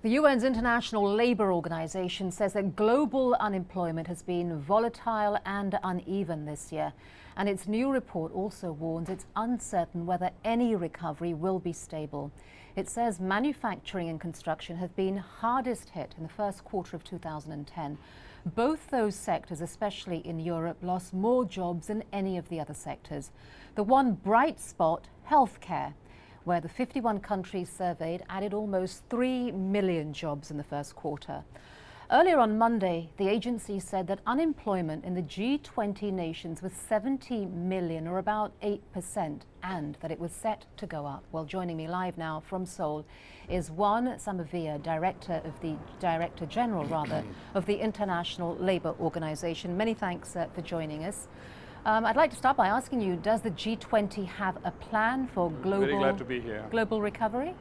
The UN's International Labour Organization says that global unemployment has been volatile and uneven this year. And its new report also warns it's uncertain whether any recovery will be stable. It says manufacturing and construction have been hardest hit in the first quarter of 2010. Both those sectors, especially in Europe, lost more jobs than any of the other sectors. The one bright spot, healthcare, where the 51 countries surveyed added almost 3 million jobs in the first quarter. Earlier on Monday, the agency said that unemployment in the G20 nations was 70 million, or about 8%, and that it was set to go up. Well, joining me live now from Seoul is Juan Somavia, Director-General of the International Labour Organization. Many thanks for joining us. I'd like to start by asking you, does the G20 have a plan for Very glad to be here. Global recovery?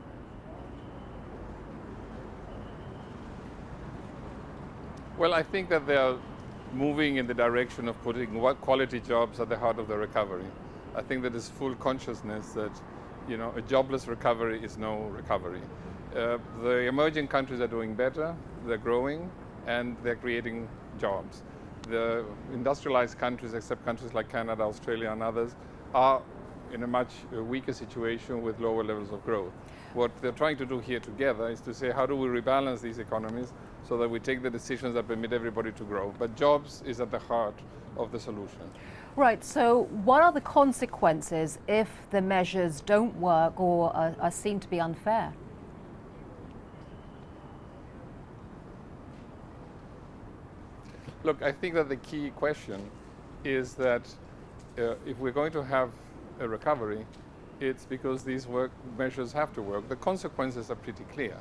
Well, I think that they are moving in the direction of putting quality jobs at the heart of the recovery. I think that there's full consciousness that, a jobless recovery is no recovery. The emerging countries are doing better, they're growing, and they're creating jobs. The industrialized countries, except countries like Canada, Australia, and others, are in a much weaker situation with lower levels of growth. What they're trying to do here together is to say, how do we rebalance these economies so that we take the decisions that permit everybody to grow? But jobs is at the heart of the solution. Right, so what are the consequences if the measures don't work or are seen to be unfair? Look, I think that the key question is that if we're going to have a recovery, it's because these measures have to work. The consequences are pretty clear.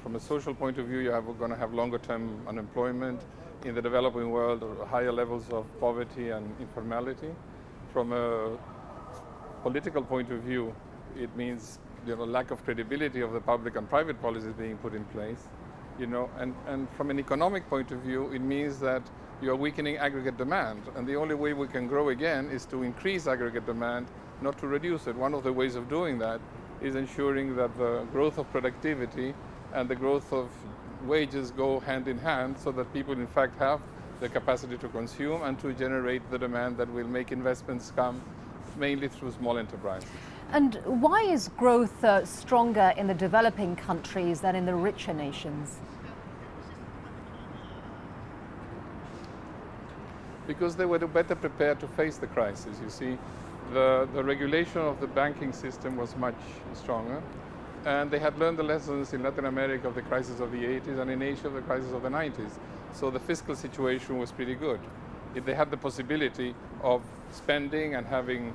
From a social point of view, you're going to have longer term unemployment in the developing world, or higher levels of poverty and informality. From a political point of view, it means lack of credibility of the public and private policies being put in place. And from an economic point of view, it means that you are weakening aggregate demand. And the only way we can grow again is to increase aggregate demand, not to reduce it. One of the ways of doing that is ensuring that the growth of productivity and the growth of wages go hand in hand, so that people in fact have the capacity to consume and to generate the demand that will make investments come mainly through small enterprises. And why is growth stronger in the developing countries than in the richer nations? Because they were better prepared to face the crisis. You see, the regulation of the banking system was much stronger, and they had learned the lessons in Latin America of the crisis of the 80s and in Asia of the crisis of the 90s. So the fiscal situation was pretty good. If they had the possibility of spending and having,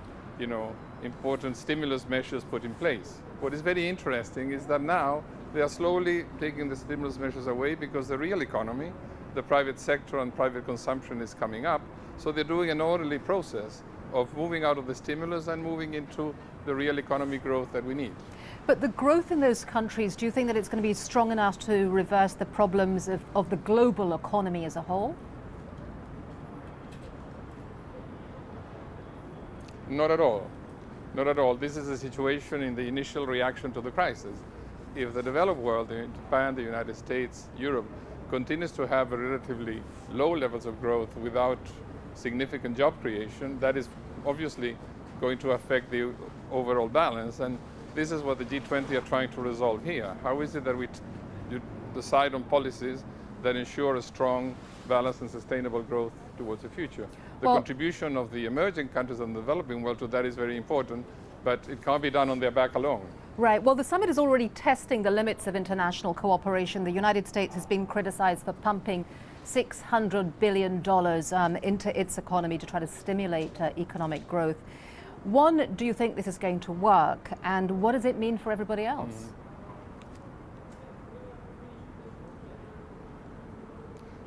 important stimulus measures put in place. What is very interesting is that now they are slowly taking the stimulus measures away because the real economy, the private sector and private consumption is coming up. So they're doing an orderly process of moving out of the stimulus and moving into the real economy growth that we need. But the growth in those countries, do you think that it's going to be strong enough to reverse the problems of the global economy as a whole? Not at all. Not at all. This is a situation in the initial reaction to the crisis. If the developed world, in Japan, the United States, Europe, continues to have a relatively low levels of growth without significant job creation, that is obviously going to affect the overall balance. And this is what the G20 are trying to resolve here. How is it that we decide on policies that ensure a strong, balanced and sustainable growth towards the future? The contribution of the emerging countries and the developing world to that is very important, but it can't be done on their back alone. Right. Well, the summit is already testing the limits of international cooperation. The United States has been criticized for pumping $600 billion into its economy to try to stimulate economic growth. One, do you think this is going to work? And what does it mean for everybody else?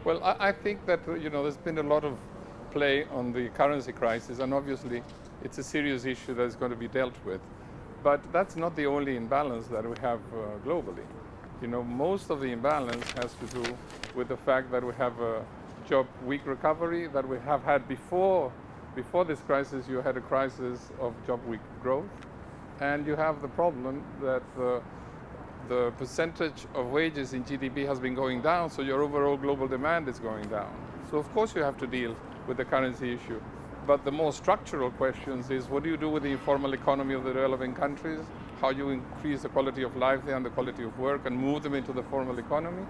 Well, I think that, there's been a lot of play on the currency crisis, and obviously it's a serious issue that is going to be dealt with. But that's not the only imbalance that we have globally. Most of the imbalance has to do with the fact that we have a job-weak recovery that we have had before this crisis. You had a crisis of job-weak growth, and you have the problem that the percentage of wages in GDP has been going down, so your overall global demand is going down. So of course you have to deal with the currency issue. But the more structural questions is, what do you do with the informal economy of the relevant countries? How you increase the quality of life there and the quality of work and move them into the formal economy?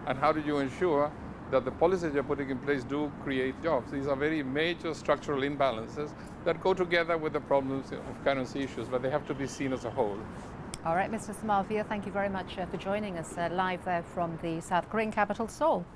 And how do you ensure that the policies you're putting in place do create jobs? These are very major structural imbalances that go together with the problems of currency issues, but they have to be seen as a whole. All right, Mr. Somavia, thank you very much for joining us live there from the South Korean capital, Seoul.